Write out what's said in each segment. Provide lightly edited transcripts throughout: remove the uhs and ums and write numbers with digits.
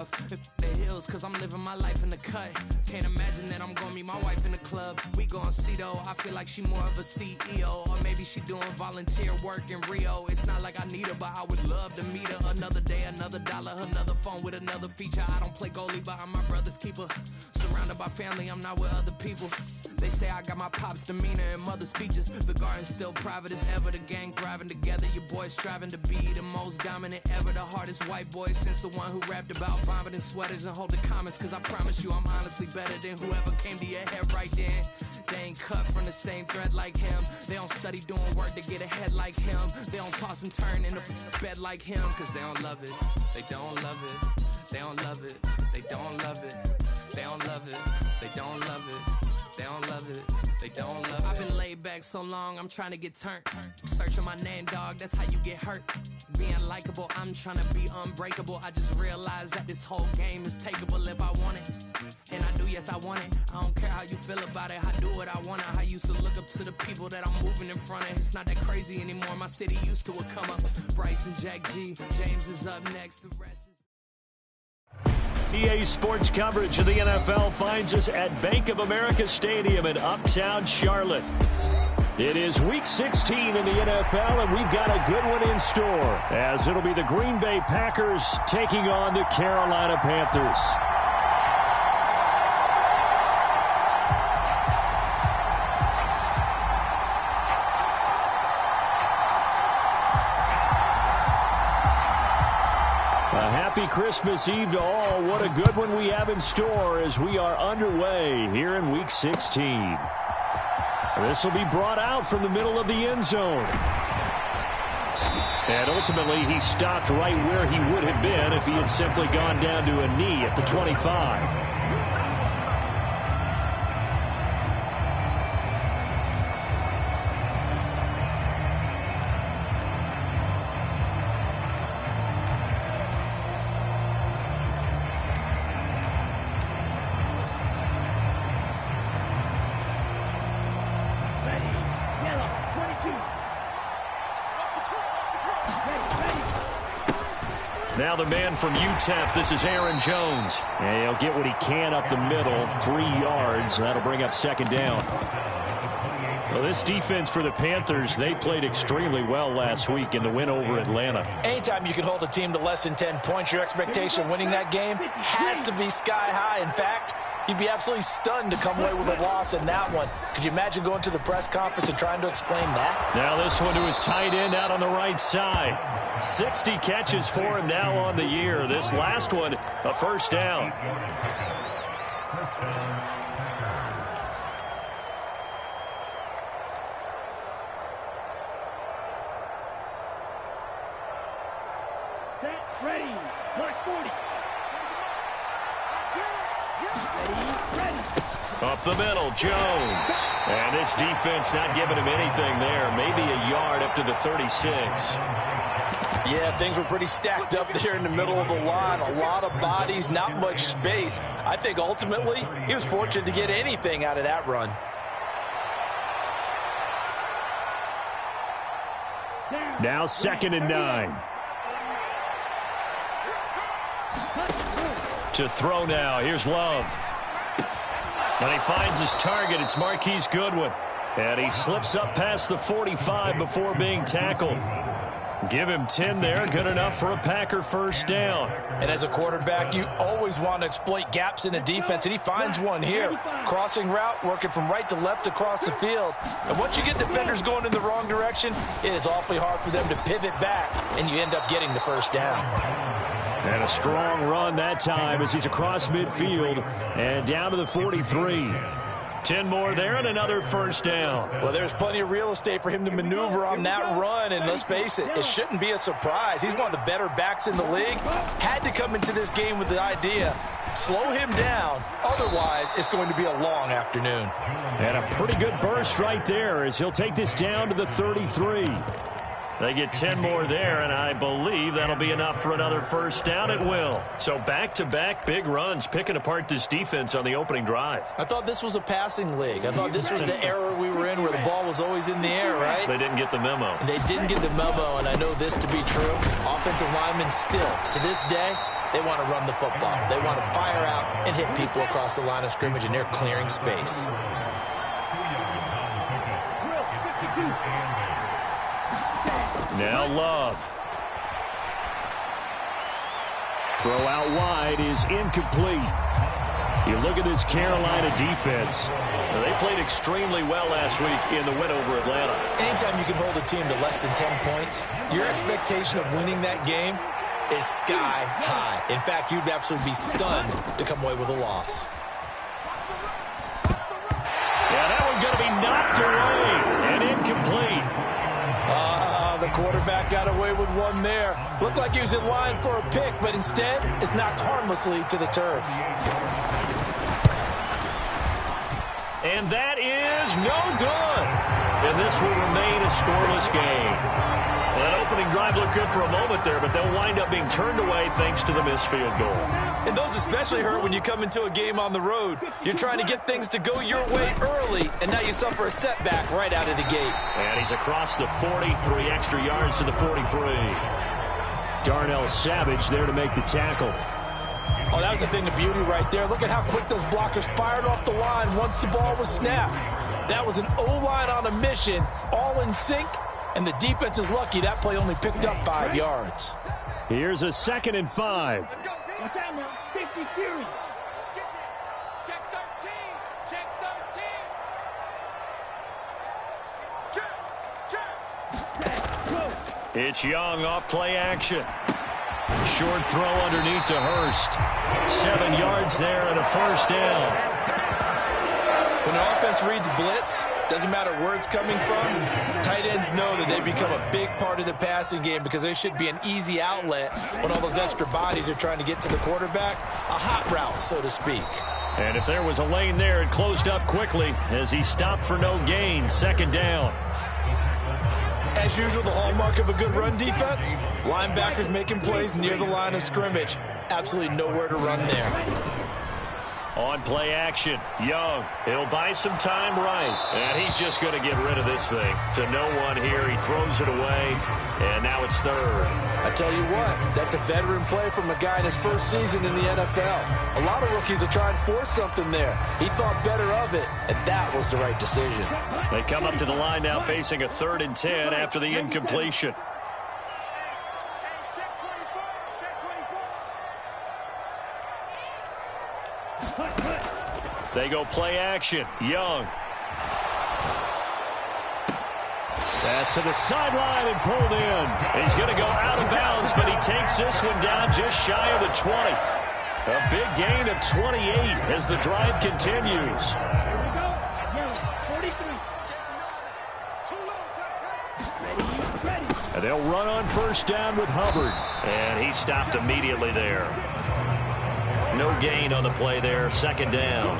The hills, cause I'm living my life in the cut. Can't imagine that I'm gonna meet my wife in the club. We gon' see though, I feel like she more of a CEO. Or maybe she doing volunteer work in Rio. It's not like I need her, but I would love to meet her. Another day, another dollar, another phone with another feature. I don't play goalie, but I'm my brother's keeper. Surrounded by family, I'm not with other people. They say I got my pop's demeanor and mother's features. The garden's still private as ever, the gang thriving together. Your boys striving to be the most dominant ever. The hardest white boy since the one who rapped about vomiting sweaters and holding comments. Cause I promise you I'm honestly better than whoever came to your head right then. They ain't cut from the same thread like him. They don't study doing work to get ahead like him. They don't toss and turn in the bed like him. Cause they don't love it, they don't love it. They don't love it, they don't love it. They don't love it, they don't love it. They don't love it, they don't love it. I've been laid back so long, I'm trying to get turned. Searching my name, dog, that's how you get hurt. Being likable, I'm trying to be unbreakable. I just realized that this whole game is takeable if I want it. And I do, yes, I want it. I don't care how you feel about it, I do what I want. I used to look up to the people that I'm moving in front of. It's not that crazy anymore, my city used to come up. Bryce and Jack G, James is up next, the rest is... EA Sports coverage of the NFL finds us at Bank of America Stadium in Uptown Charlotte. It is Week 16 in the NFL, and we've got a good one in store, as it'll be the Green Bay Packers taking on the Carolina Panthers. Happy Christmas Eve to all. What a good one we have in store as we are underway here in Week 16. This will be brought out from the middle of the end zone. And ultimately, he stopped right where he would have been if he had simply gone down to a knee at the 25. Now the man from UTEP, this is Aaron Jones. And he'll get what he can up the middle, 3 yards. That'll bring up second down. Well, this defense for the Panthers, they played extremely well last week in the win over Atlanta. Anytime you can hold a team to less than 10 points, your expectation winning that game has to be sky high. In fact, you'd be absolutely stunned to come away with a loss in that one. Could you imagine going to the press conference and trying to explain that? Now this one to his tight end out on the right side. 60 catches for him now on the year. This last one, a first down. Set, ready, mark 40. Up the middle, Jones. And this defense not giving him anything there. Maybe a yard up to the 36. Yeah, things were pretty stacked up there in the middle of the line. A lot of bodies, not much space. I think ultimately he was fortunate to get anything out of that run. Now 2nd and 9. To throw now. Here's Love. And he finds his target. It's Marquise Goodwin. And he slips up past the 45 before being tackled. Give him 10 there. Good enough for a Packer first down. And as a quarterback, you always want to exploit gaps in the defense, and he finds one here. Crossing route, working from right to left across the field. And once you get defenders going in the wrong direction, it is awfully hard for them to pivot back, and you end up getting the first down. And a strong run that time as he's across midfield and down to the 43. 10 more there and another first down. Well, there's plenty of real estate for him to maneuver on that run, and let's face it, it shouldn't be a surprise. He's one of the better backs in the league. Had to come into this game with the idea, slow him down, otherwise it's going to be a long afternoon. And a pretty good burst right there as he'll take this down to the 33. They get 10 more there, and I believe that'll be enough for another first down. It will. So back-to-back big runs, picking apart this defense on the opening drive. I thought this was a passing league. I thought this was the era we were in where the ball was always in the air, right? They didn't get the memo. They didn't get the memo, and I know this to be true. Offensive linemen still, to this day, They want to run the football. They want to fire out and hit people across the line of scrimmage, and they're clearing space. Now Love. Throw out wide is incomplete. You look at this Carolina defense. They played extremely well last week in the win over Atlanta. Anytime you can hold a team to less than 10 points, your expectation of winning that game is sky high. In fact, you'd absolutely be stunned to come away with a loss. Yeah, that one's going to be knocked away and incomplete. The quarterback got away with one there. Looked like he was in line for a pick, but instead it's knocked harmlessly to the turf. And that is no good. And this will remain a scoreless game. Well, that opening drive looked good for a moment there, but they'll wind up being turned away thanks to the missed field goal. And those especially hurt when you come into a game on the road. You're trying to get things to go your way early, and now you suffer a setback right out of the gate. And he's across the 40, 3 extra yards to the 43. Darnell Savage there to make the tackle. Oh, that was a thing of beauty right there. Look at how quick those blockers fired off the line once the ball was snapped. That was an O-line on a mission, all in sync, and the defense is lucky that play only picked up 5 yards. Here's a 2nd and 5. Watch out now. 50 Fury. Check 13. Check 13. It's Young off play action. Short throw underneath to Hurst. 7 yards there and a first down. When the offense reads blitz, doesn't matter where it's coming from, tight ends know that they become a big part of the passing game because they should be an easy outlet when all those extra bodies are trying to get to the quarterback. A hot route, so to speak. And if there was a lane there, it closed up quickly as he stopped for no gain. 2nd down. As usual, the hallmark of a good run defense, linebackers making plays near the line of scrimmage. Absolutely nowhere to run there. On play action, Young. He'll buy some time right. And he's just going to get rid of this thing. To no one here. He throws it away. And now it's 3rd. I tell you what, that's a veteran play from a guy in his first season in the NFL. A lot of rookies are trying to force something there. He thought better of it, and that was the right decision. They come up to the line now facing a 3rd and 10 after the incompletion. They go play action. Young. Pass to the sideline and pulled in. He's going to go out of bounds, but he takes this one down just shy of the 20. A big gain of 28 as the drive continues. And they'll run on first down with Hubbard. And he stopped immediately there. No gain on the play there. 2nd down.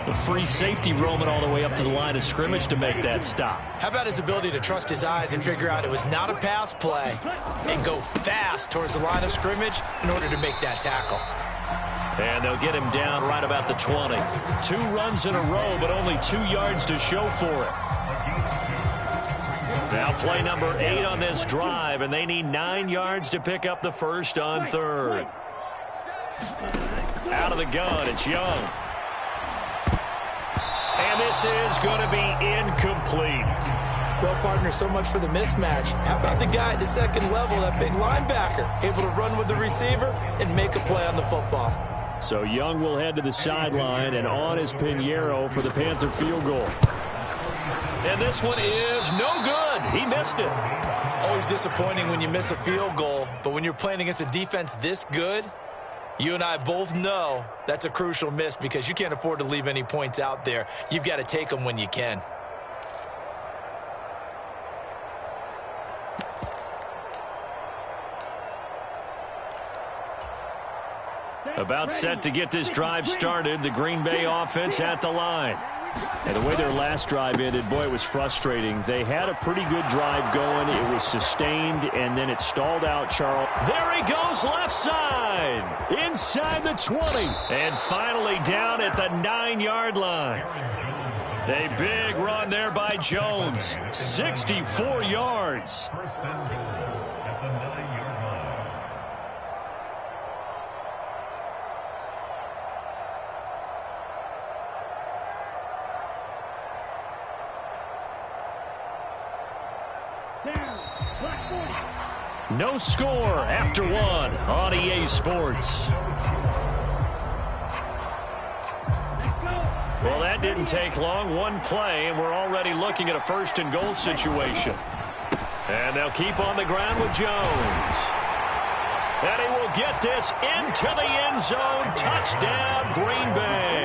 The free safety roaming all the way up to the line of scrimmage to make that stop. How about his ability to trust his eyes and figure out it was not a pass play and go fast towards the line of scrimmage in order to make that tackle. And they'll get him down right about the 20. 2 runs in a row, but only 2 yards to show for it. Now play number 8 on this drive, and they need 9 yards to pick up the first on 3rd. Out of the gun, it's Young. And this is going to be incomplete. Well, partner, so much for the mismatch. How about the guy at the 2nd level, that big linebacker, able to run with the receiver and make a play on the football? So Young will head to the sideline, and on is Pinheiro for the Panther field goal. And this one is no good. He missed it. Always disappointing when you miss a field goal, but when you're playing against a defense this good, you and I both know that's a crucial miss because you can't afford to leave any points out there. You've got to take them when you can. About set to get this drive started, the Green Bay offense at the line. And the way their last drive ended, boy, it was frustrating. They had a pretty good drive going. It was sustained, and then it stalled out, Charles. There he goes left side, inside the 20. And finally down at the 9-yard line. A big run there by Jones, 64 yards. No score after one on EA Sports. Well, that didn't take long. One play, and we're already looking at a first-and-goal situation. And they'll keep on the ground with Jones. And he will get this into the end zone. Touchdown, Green Bay.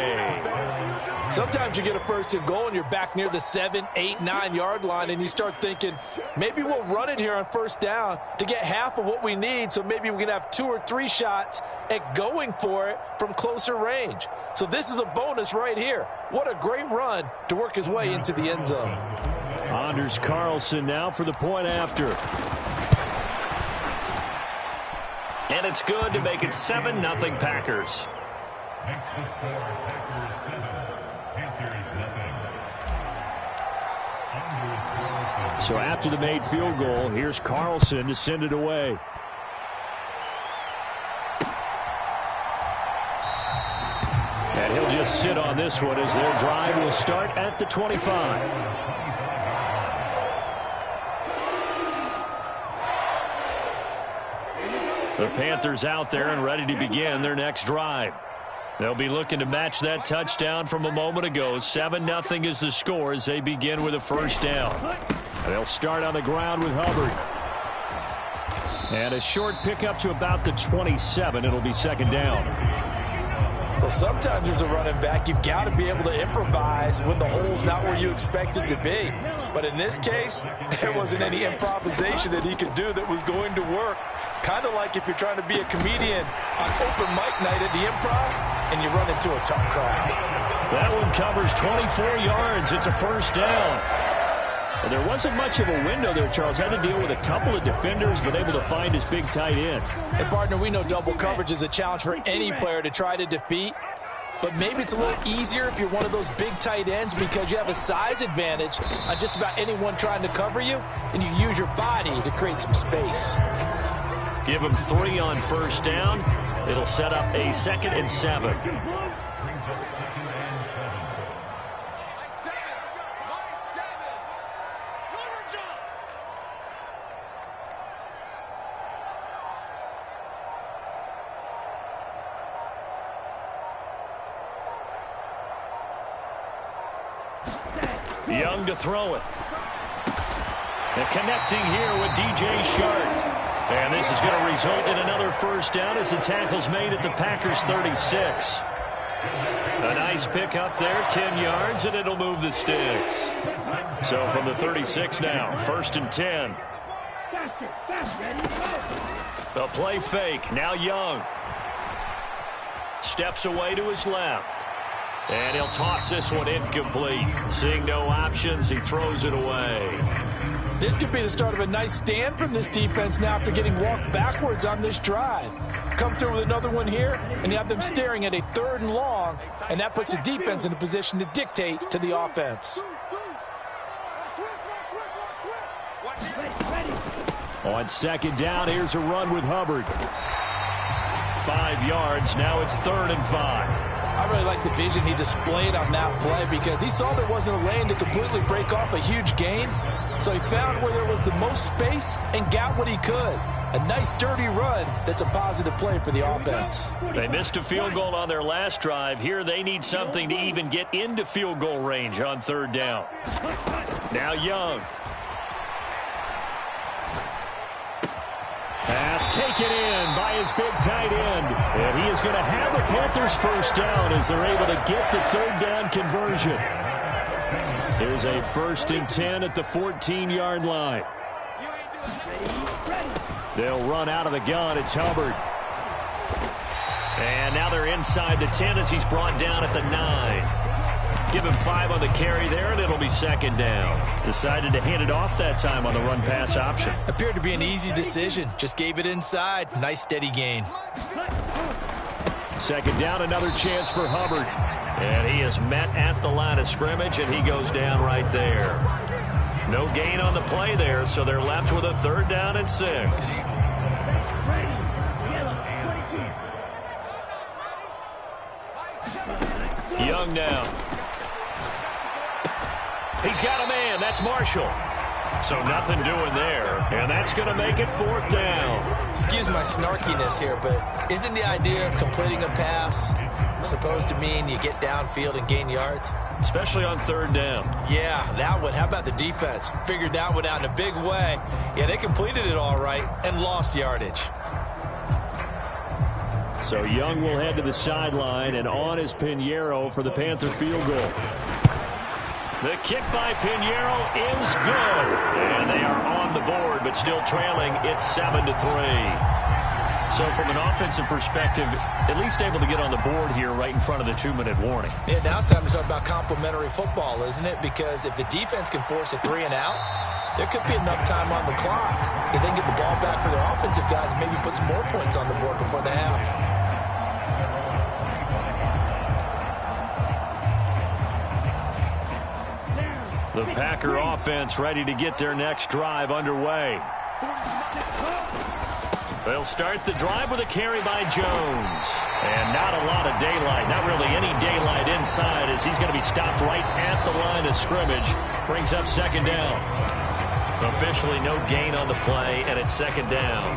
Sometimes you get a first and goal and you're back near the 7, 8, 9 yard line and you start thinking, maybe we'll run it here on first down to get half of what we need, so maybe we can have 2 or 3 shots at going for it from closer range. So this is a bonus right here. What a great run to work his way into the end zone. Anders Carlson now for the point after. And it's good to make it 7-0 Packers. Makes the score Packers 7, Panthers nothing. So after the made field goal, here's Carlson to send it away. And he'll just sit on this one as their drive will start at the 25. The Panthers out there and ready to begin their next drive. They'll be looking to match that touchdown from a moment ago. 7-0 is the score as they begin with a first down. They'll start on the ground with Hubbard. And a short pickup to about the 27. It'll be second down. Well, sometimes as a running back, you've got to be able to improvise when the hole's not where you expect it to be. But in this case, there wasn't any improvisation that he could do that was going to work. Kind of like if you're trying to be a comedian on open mic night at the Improv and you run into a tough crowd. That one covers 24 yards. It's a first down. Well, there wasn't much of a window there, Charles. Had to deal with a couple of defenders, but able to find his big tight end. And, partner, we know double coverage is a challenge for any player to try to defeat. But maybe it's a little easier if you're one of those big tight ends because you have a size advantage on just about anyone trying to cover you, and you use your body to create some space. Give him 3 on first down. It'll set up a 2nd and 7. Young to throw it. And connecting here with DJ Shark. And this is going to result in another first down as the tackle's made at the Packers 36. A nice pick up there, 10 yards, and it'll move the sticks. So from the 36 now, 1st and 10. A play fake, now Young. Steps away to his left. And he'll toss this one incomplete. Seeing no options, he throws it away. This could be the start of a nice stand from this defense now after getting walked backwards on this drive. Come through with another one here, and you have them staring at a 3rd and long, and that puts the defense in a position to dictate to the offense. On 2nd down, here's a run with Hubbard. 5 yards, now it's 3rd and 5. I really like the vision he displayed on that play because he saw there wasn't a lane to completely break off a huge gain. So he found where there was the most space and got what he could. A nice dirty run that's a positive play for the offense. They missed a field goal on their last drive. Here they need something to even get into field goal range on 3rd down. Now Young. Pass taken in by his big tight end. And he is going to have the Panthers first down as they're able to get the 3rd down conversion. Here's a 1st and 10 at the 14-yard line. They'll run out of the gun. It's Hubbard. And now they're inside the 10 as he's brought down at the 9. Give him 5 on the carry there, and it'll be 2nd down. Decided to hand it off that time on the run-pass option. Appeared to be an easy decision. Just gave it inside. Nice, steady gain. 2nd down, another chance for Hubbard. And he is met at the line of scrimmage, and he goes down right there. No gain on the play there, so they're left with a 3rd down and 6. Young now. He's got a man. That's Marshall. So nothing doing there, and that's going to make it 4th down. Excuse my snarkiness here, but isn't the idea of completing a pass supposed to mean you get downfield and gain yards? Especially on 3rd down. Yeah, that one. How about the defense? Figured that one out in a big way. Yeah, they completed it all right and lost yardage. So Young will head to the sideline, and on is Pinheiro for the Panther field goal. The kick by Pinheiro is good. And they are on the board, but still trailing. It's 7-3. So from an offensive perspective, at least able to get on the board here right in front of the 2-minute warning. Yeah, now it's time to talk about complementary football, isn't it? Because if the defense can force a 3 and out, there could be enough time on the clock. If they can get the ball back for their offensive guys, maybe put some more points on the board before the half. The Packer offense ready to get their next drive underway. They'll start the drive with a carry by Jones. And not a lot of daylight, not really any daylight inside, as he's going to be stopped right at the line of scrimmage. Brings up 2nd down. Officially no gain on the play, and it's 2nd down.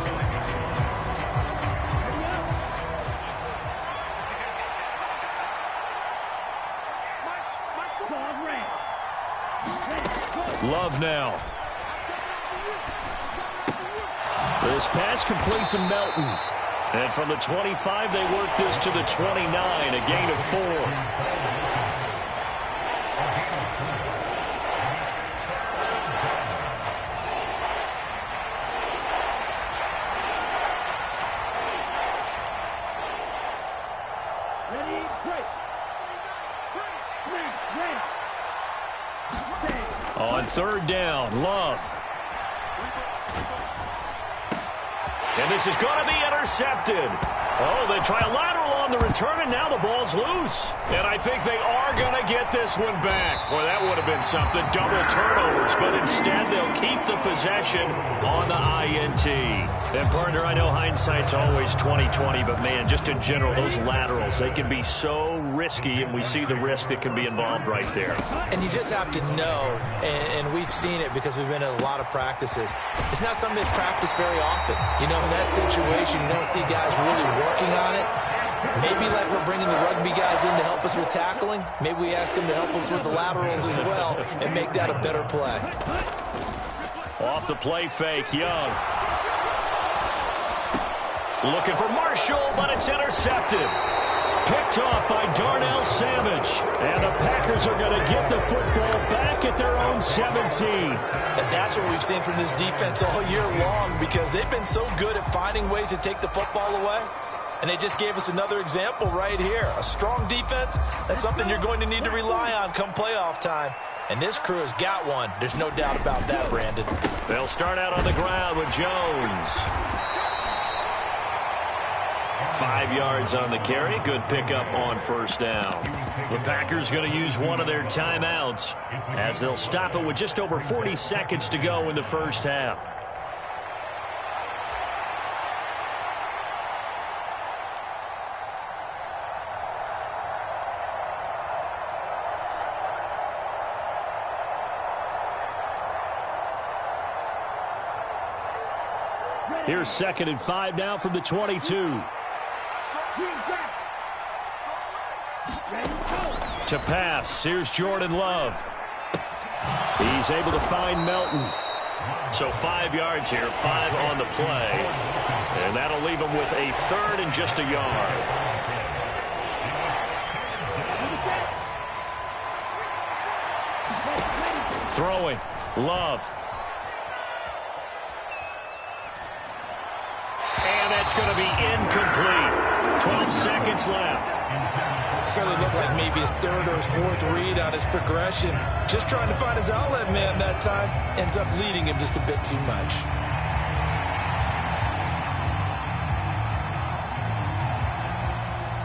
Love now. This pass complete to Melton. And from the 25, they work this to the 29, a gain of 4. On 3rd down, Love. And this is going to be intercepted. Oh, they try a lateral on the return, and now the ball's loose. And I think they are going to get this one back. Boy, that would have been something. Double turnovers, but instead they'll keep the possession on the INT. And, partner, I know hindsight's always 20/20, but, man, just in general, those laterals, they can be so risky, and we see the risk that can be involved right there. And you just have to know, and we've seen it because we've been at a lot of practices. It's not something that's practiced very often. You know, in that situation, you don't see guys really working on it. Maybe like we're bringing the rugby guys in to help us with tackling, maybe we ask them to help us with the laterals as well and make that a better play. Off the play fake, Young. Looking for Marshall, but it's intercepted. Picked off by Darnell Savage. And the Packers are going to get the football back at their own 17. And that's what we've seen from this defense all year long, because they've been so good at finding ways to take the football away. And they just gave us another example right here. A strong defense, that's something you're going to need to rely on come playoff time. And this crew has got one. There's no doubt about that, Brandon. They'll start out on the ground with Jones. 5 yards on the carry. Good pickup on 1st down. The Packers going to use one of their timeouts as they'll stop it with just over 40 seconds to go in the 1st half. Here's 2nd and 5 now from the 22. To pass, here's Jordan Love. He's able to find Melton. So 5 yards here, 5 on the play. And that'll leave him with a 3rd and just a yard. Throwing, Love. And that's going to be incomplete. 12 seconds left. Certainly looked like maybe his 3rd or his 4th read on his progression. Just trying to find his outlet man that time. Ends up leading him just a bit too much.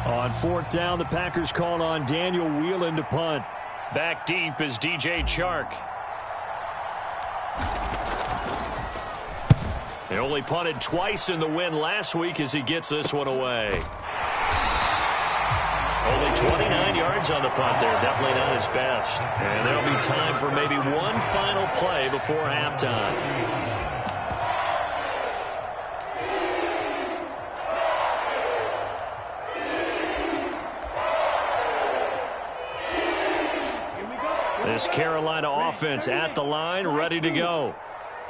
On 4th down, the Packers call on Daniel Whelan to punt. Back deep is DJ Chark. He only punted twice in the win last week as he gets this one away. Only 29 yards on the punt there. Definitely not his best. And there'll be time for maybe one final play before halftime. This Carolina offense at the line, ready to go.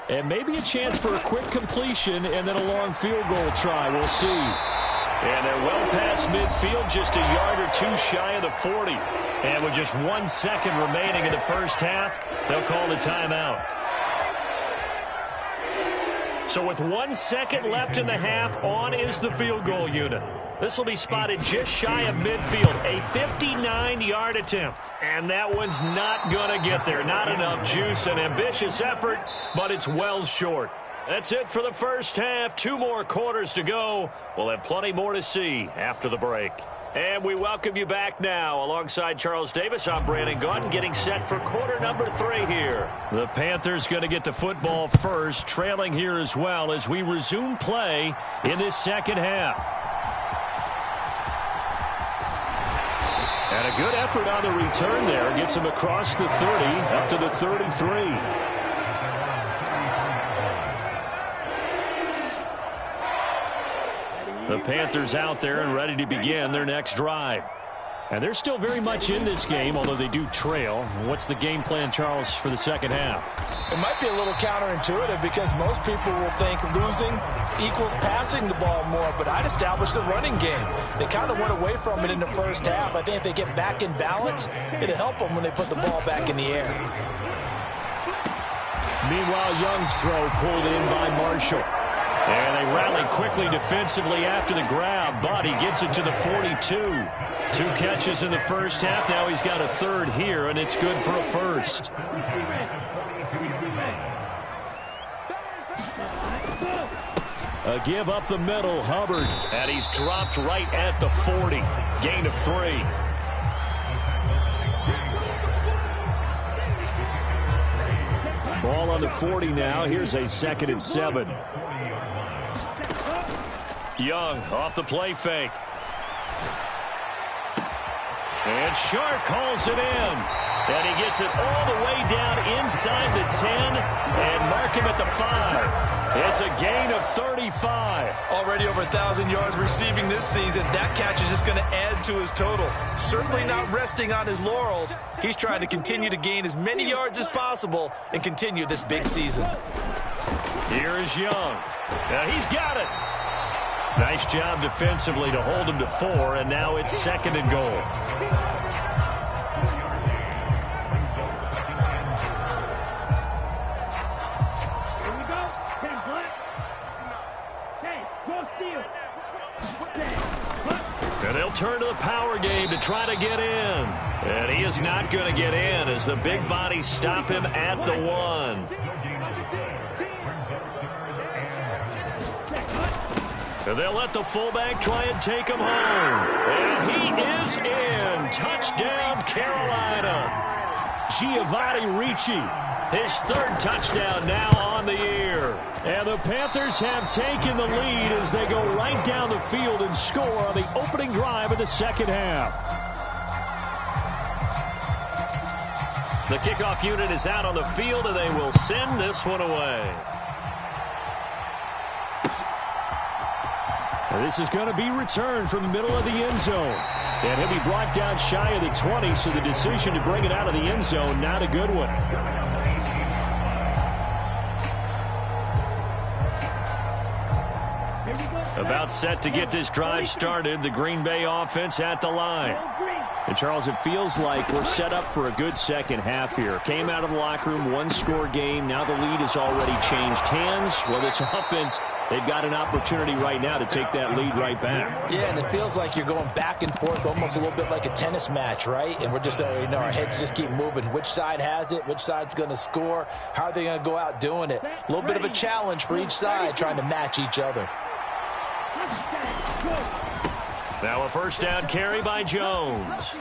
And maybe a chance for a quick completion and then a long field goal try. We'll see. And they're well past midfield, just a yard or two shy of the 40. And with just 1 second remaining in the first half, they'll call the timeout. So with 1 second left in the half, on is the field goal unit. This will be spotted just shy of midfield, a 59-yard attempt. And that one's not going to get there. Not enough juice, an ambitious effort, but it's well short. That's it for the first half. 2 more quarters to go. We'll have plenty more to see after the break. And we welcome you back now. Alongside Charles Davis, I'm Brandon Gaudin, getting set for quarter number 3 here. The Panthers going to get the football first, trailing here as well as we resume play in this second half. And a good effort on the return there. Gets him across the 30, up to the 33. The Panthers out there and ready to begin their next drive. And they're still very much in this game, although they do trail. What's the game plan, Charles, for the second half? It might be a little counterintuitive because most people will think losing equals passing the ball more, but I'd establish the running game. They kind of went away from it in the first half. I think if they get back in balance, it'll help them when they put the ball back in the air. Meanwhile, Young's throw pulled in by Marshall. And they rally quickly defensively after the grab, but he gets it to the 42. 2 catches in the first half. Now he's got a third here, and it's good for a first. A give up the middle, Hubbard. And he's dropped right at the 40. Gain of 3. Ball on the 40 now. Here's a 2nd and 7. Young off the play fake. And Shark calls it in. And he gets it all the way down inside the 10 and mark him at the 5. It's a gain of 35. Already over 1,000 yards receiving this season. That catch is just going to add to his total. Certainly not resting on his laurels. He's trying to continue to gain as many yards as possible and continue this big season. Here is Young. Now he's got it. Nice job defensively to hold him to 4, and now it's 2nd and goal. Here we go. 10 black. 10. Cross field. 10. And they'll turn to the power game to try to get in. And he is not going to get in as the big bodies stop him at the 1. And they'll let the fullback try and take him home. And he is in. Touchdown, Carolina. Giovanni Ricci, his 3rd touchdown now on the year. And the Panthers have taken the lead as they go right down the field and score on the opening drive of the second half. The kickoff unit is out on the field, and they will send this one away. And this is going to be returned from the middle of the end zone. And he'll be brought down shy of the 20, so the decision to bring it out of the end zone, not a good one. About set to get this drive started, the Green Bay offense at the line. And, Charles, it feels like we're set up for a good second half here. Came out of the locker room, 1-score game. Now the lead has already changed hands. Well, this offense, they've got an opportunity right now to take that lead right back. Yeah, and it feels like you're going back and forth, almost a little bit like a tennis match, right? And we're just, our heads just keep moving. Which side has it? Which side's going to score? How are they going to go out doing it? A little bit of a challenge for each side, trying to match each other. Now a first down carry by Jones.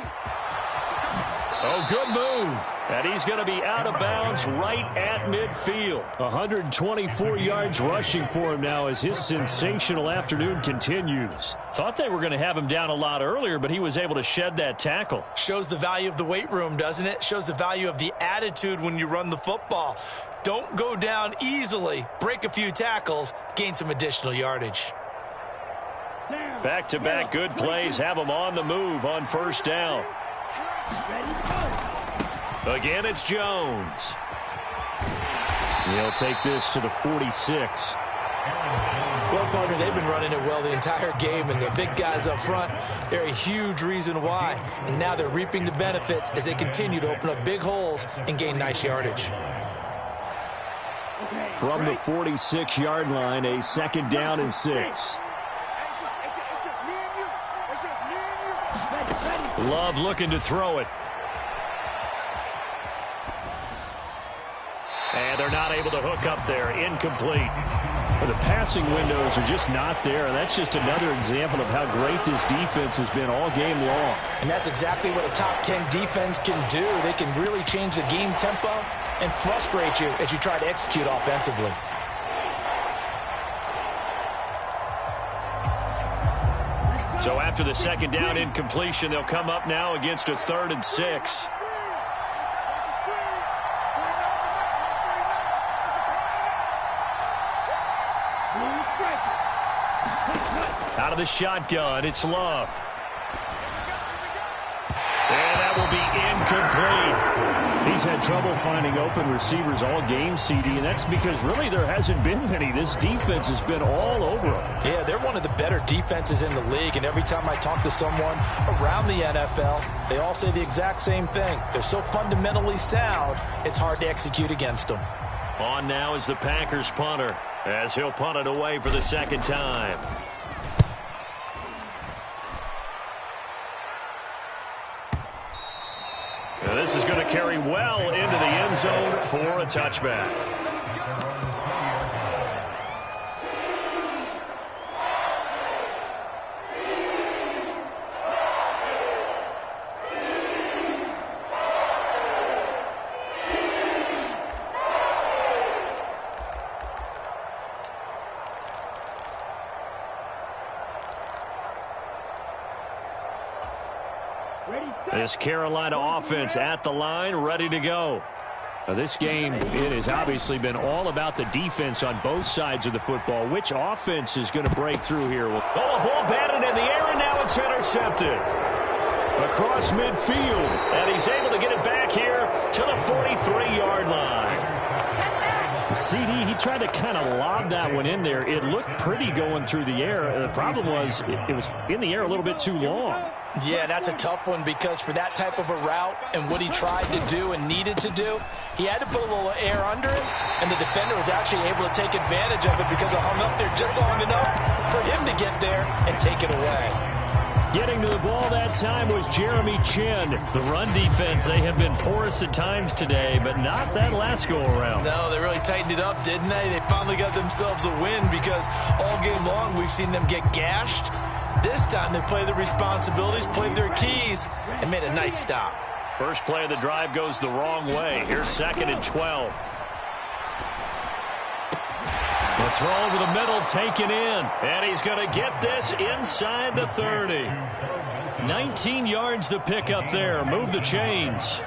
Oh, good move. And he's going to be out of bounds right at midfield. 124 yards rushing for him now as his sensational afternoon continues. Thought they were going to have him down a lot earlier, but he was able to shed that tackle. Shows the value of the weight room, doesn't it? Shows the value of the attitude when you run the football. Don't go down easily. Break a few tackles. Gain some additional yardage. Back-to-back good plays have him on the move on first down. Again, it's Jones. He'll take this to the 46. Well, partner, they've been running it well the entire game, and the big guys up front, they're a huge reason why. And now they're reaping the benefits as they continue to open up big holes and gain nice yardage. From the 46-yard line, a second down and 6. Love looking to throw it. And they're not able to hook up there. Incomplete. Well, the passing windows are just not there. That's just another example of how great this defense has been all game long. And that's exactly what a top 10 defense can do. They can really change the game tempo and frustrate you as you try to execute offensively. So after the second down incompletion, they'll come up now against a 3rd and 6. Out of the shotgun, it's Love. And that will be incomplete. He's had trouble finding open receivers all game, CD, and that's because really there hasn't been many. This defense has been all over them. Yeah, they're one of the better defenses in the league, and every time I talk to someone around the NFL, they all say the exact same thing. They're so fundamentally sound, it's hard to execute against them. On now is the Packers punter, as he'll punt it away for the second time. Now this is going to carry well into the end zone for a touchback. This Carolina offense at the line, ready to go. Now this game, it has obviously been all about the defense on both sides of the football. Which offense is going to break through here? Oh, a ball batted in the air, and now it's intercepted. Across midfield, and he's able to get it back here to the 43-yard line. CD, he tried to kind of lob that one in there. It looked pretty going through the air. The problem was it was in the air a little bit too long. Yeah, that's a tough one because for that type of a route and what he tried to do and needed to do, he had to put a little air under it, and the defender was actually able to take advantage of it because it hung up there just long enough for him to get there and take it away. Getting to the ball that time was Jeremy Chin. The run defense, they have been porous at times today, but not that last go-around. No, they really tightened it up, didn't they? They finally got themselves a win because all game long we've seen them get gashed. This time they played the responsibilities, played their keys, and made a nice stop. First play of the drive goes the wrong way. Here's 2nd and 12. The throw over the middle, taken in. And he's going to get this inside the 30. 19 yards to pick up there. Move the chains.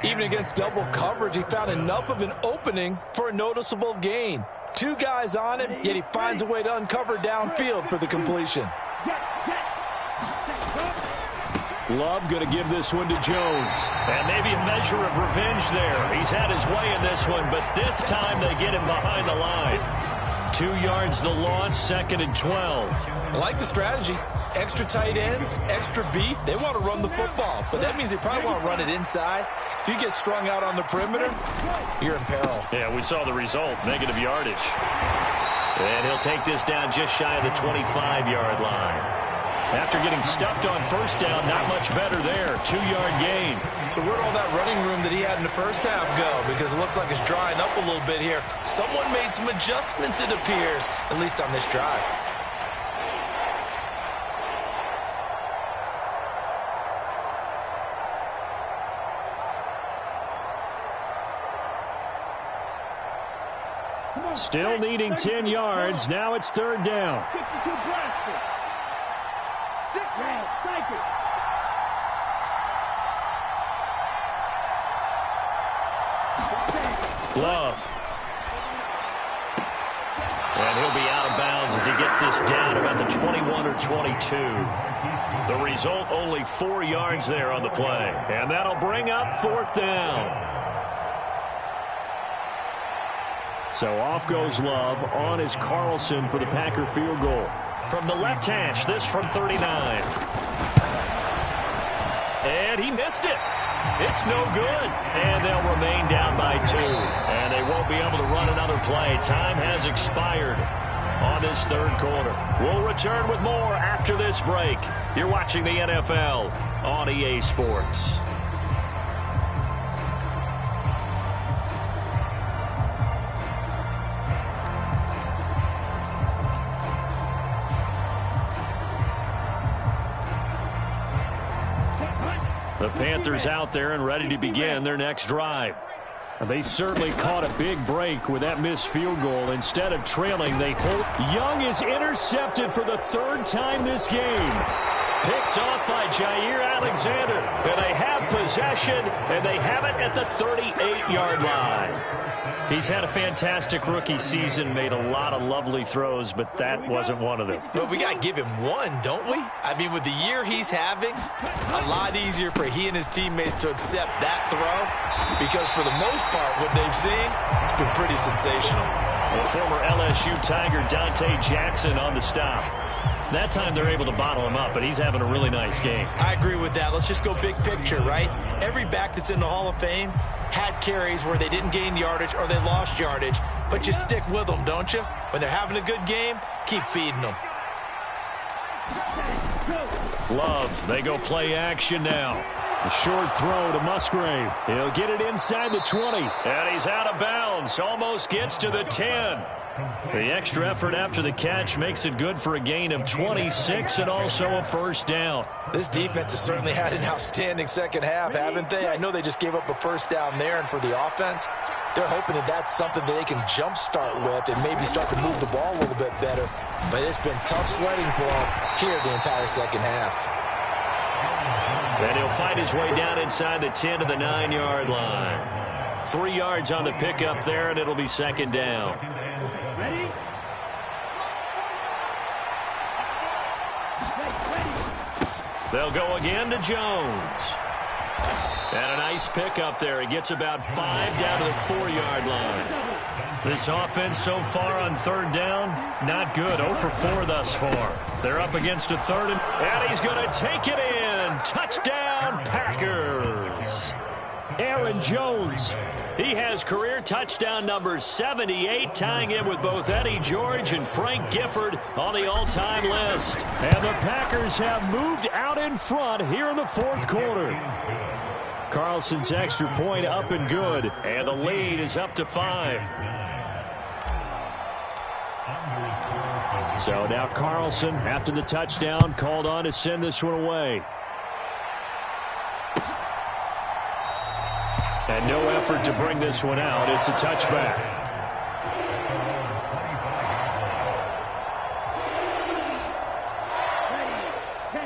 Even against double coverage, he found enough of an opening for a noticeable gain. 2 guys on him, yet he finds a way to uncover downfield for the completion. Love going to give this one to Jones. And maybe a measure of revenge there. He's had his way in this one, but this time they get him behind the line. 2 yards the loss, 2nd and 12. I like the strategy. Extra tight ends, extra beef. They want to run the football, but that means they probably want to run it inside. If you get strung out on the perimeter, you're in peril. Yeah, we saw the result, negative yardage. And he'll take this down just shy of the 25-yard line. After getting stuffed on first down, not much better there. 2-yard gain. So where'd all that running room that he had in the first half go? Because it looks like it's drying up a little bit here. Someone made some adjustments, it appears, at least on this drive. Still needing 10 yards. Now it's third down. 52 blaster. Yeah, thank you. Love. And he'll be out of bounds as he gets this down about the 21 or 22. The result, only 4 yards there on the play. And that'll bring up fourth down. So off goes Love. On is Carlson for the Packer field goal. From the left hash, this from 39. And he missed it. It's no good. And they'll remain down by 2. And they won't be able to run another play. Time has expired on this third quarter. We'll return with more after this break. You're watching the NFL on EA Sports. The Panthers out there and ready to begin their next drive. They certainly caught a big break with that missed field goal. Instead of trailing, they hold. Young is intercepted for the third time this game. Picked off by Jair Alexander. And they have possession, and they have it at the 38-yard line. He's had a fantastic rookie season, made a lot of lovely throws, but that wasn't one of them. But we got to give him one, don't we? I mean, with the year he's having, a lot easier for he and his teammates to accept that throw, because for the most part, what they've seen, it's been pretty sensational. Well, former LSU Tiger Dante Jackson on the stop. That time they're able to bottle him up, but he's having a really nice game. I agree with that. Let's just go big picture, right? Every back that's in the Hall of Fame had carries where they didn't gain yardage or they lost yardage, but you stick with them, don't you? When they're having a good game, keep feeding them. Love, they go play action now. A short throw to Musgrave. He'll get it inside the 20, and he's out of bounds. Almost gets to the 10. The extra effort after the catch makes it good for a gain of 26 and also a first down. This defense has certainly had an outstanding second half, haven't they? I know they just gave up a first down there, and for the offense, they're hoping that that's something that they can jumpstart with and maybe start to move the ball a little bit better. But it's been tough sledding for them here the entire second half. Then he'll find his way down inside the 10 to the 9-yard line. 3 yards on the pickup there, and it'll be second down. Ready? They'll go again to Jones. And a nice pickup there. He gets about 5 down to the 4-yard line. This offense so far on third down, not good. 0 for 4 thus far. They're up against a third, and he's going to take it in. Touchdown, Packers. Aaron Jones. He has career touchdown number 78, tying him with both Eddie George and Frank Gifford on the all-time list. And the Packers have moved out in front here in the fourth quarter. Carlson's extra point up and good, and the lead is up to 5. So now Carlson, after the touchdown, called on to send this one away. And no effort to bring this one out. It's a touchback.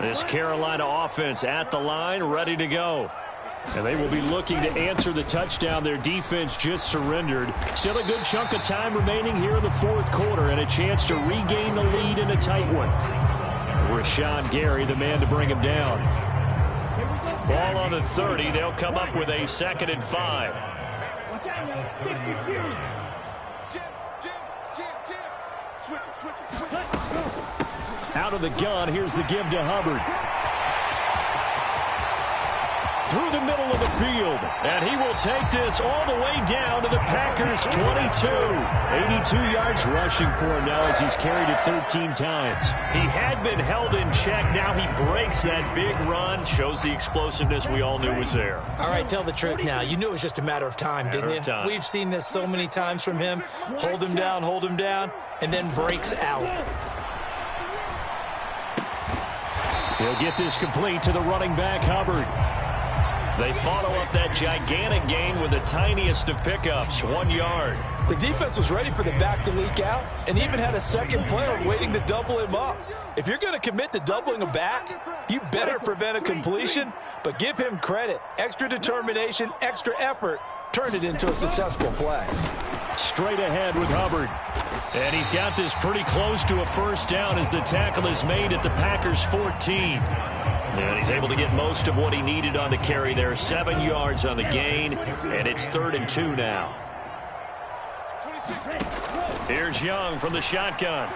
This Carolina offense at the line, ready to go. And they will be looking to answer the touchdown their defense just surrendered. Still a good chunk of time remaining here in the fourth quarter and a chance to regain the lead in a tight one. Rashawn Gary, the man to bring him down. Ball on the 30. They'll come up with a 2nd and 5. Out of the gun, here's the give to Hubbard. Through the middle of the field, and he will take this all the way down to the Packers' 22. 82 yards rushing for him now as he's carried it 13 times. He had been held in check. Now he breaks that big run. Shows the explosiveness we all knew was there. All right, tell the truth now. You knew it was just a matter of time, didn't you? We've seen this so many times from him. Hold him down, and then breaks out. He'll get this complete to the running back, Hubbard. They follow up that gigantic gain with the tiniest of pickups, 1 yard. The defense was ready for the back to leak out and even had a second player waiting to double him up. If you're going to commit to doubling a back, you better prevent a completion, but give him credit. Extra determination, extra effort turned it into a successful play. Straight ahead with Hubbard. And he's got this pretty close to a first down as the tackle is made at the Packers' 14. And he's able to get most of what he needed on the carry there. 7 yards on the gain, and it's 3rd and 2 now. Here's Young from the shotgun.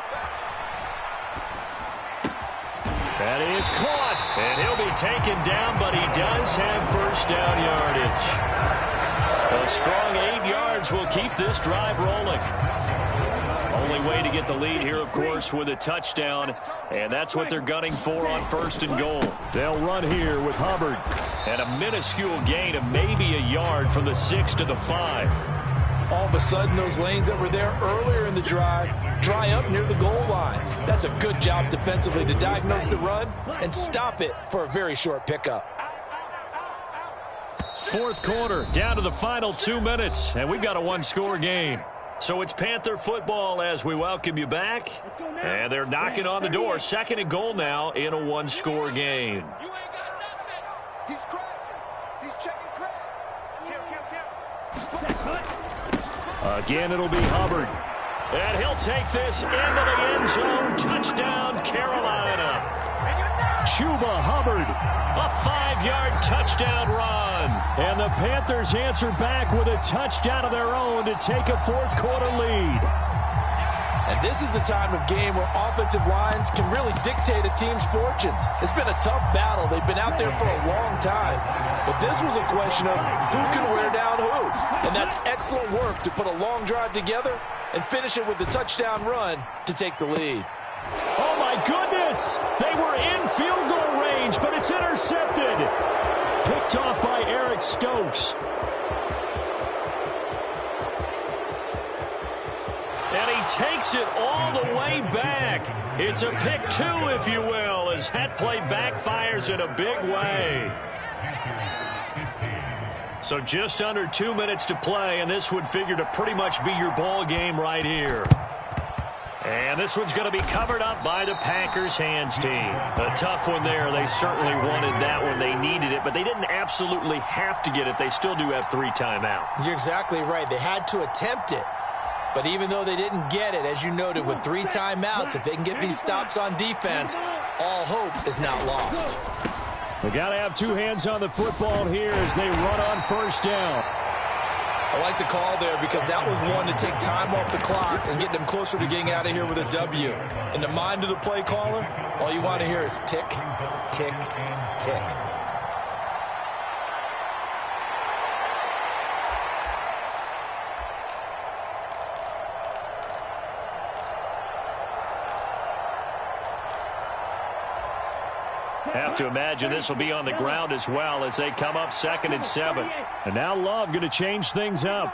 That is caught, and he'll be taken down, but he does have first down yardage. A strong 8 yards will keep this drive rolling. Only way to get the lead here, of course, with a touchdown, and that's what they're gunning for on 1st and goal. They'll run here with Hubbard, and a minuscule gain of maybe a yard from the 6 to the 5. All of a sudden, those lanes that were there earlier in the drive dry up near the goal line. That's a good job defensively to diagnose the run and stop it for a very short pickup. 4th quarter, down to the final 2 minutes, and we've got a one-score game. So it's Panther football as we welcome you back. And they're knocking on the door. 2nd and goal now in a one-score game. You ain't got nothing. He's crossing. He's checking crowd. Kill. Again, it'll be Hubbard. And he'll take this into the end zone. Touchdown, Carolina. Chuba Hubbard, a 5-yard touchdown run. And the Panthers answer back with a touchdown of their own to take a 4th quarter lead. And this is a time of game where offensive lines can really dictate a team's fortunes. It's been a tough battle. They've been out there for a long time. But this was a question of who can wear down who. And that's excellent work to put a long drive together and finish it with the touchdown run to take the lead. Oh, my goodness! They were in field goal range, but it's intercepted. Picked off by Eric Stokes. And he takes it all the way back. It's a pick 2, if you will, as that play backfires in a big way. So just under 2 minutes to play, and this would figure to pretty much be your ball game right here. And this one's going to be covered up by the Packers hands team. A tough one there. They certainly wanted that one. They needed it, but they didn't absolutely have to get it. They still do have 3 timeouts. You're exactly right. They had to attempt it. But even though they didn't get it, as you noted, with 3 timeouts, if they can get these stops on defense, all hope is not lost. They got to have 2 hands on the football here as they run on first down. I like the call there because that was one to take time off the clock and get them closer to getting out of here with a W. In the mind of the play caller, all you want to hear is tick, tick, tick. Have to imagine this will be on the ground as well as they come up 2nd and 7. And now Love going to change things up.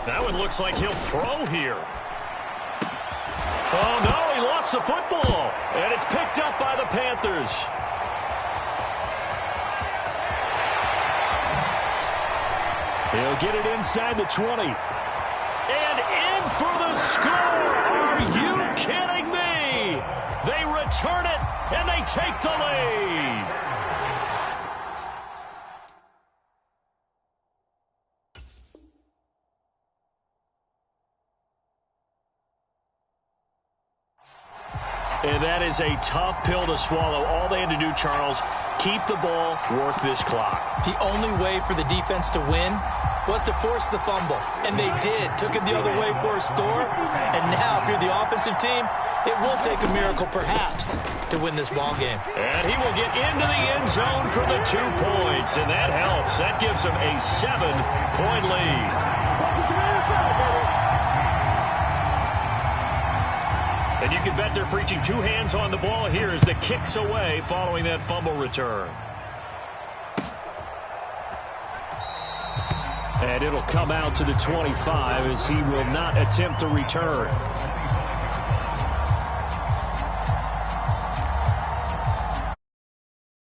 That one looks like he'll throw here. Oh, no, he lost the football. And it's picked up by the Panthers. He'll get it inside the 20. And in for the score. Are you kidding me? They return it, and they take the lead. And that is a tough pill to swallow. All they had to do, Charles, keep the ball, work this clock. The only way for the defense to win was to force the fumble. And they did. Took it the other way for a score. And now, if you're the offensive team, it will take a miracle, perhaps, to win this ball game. And he will get into the end zone for the 2 points. And that helps. That gives him a 7-point lead. And you can bet they're preaching 2 hands on the ball here as the kick's away following that fumble return. And it'll come out to the 25 as he will not attempt to return.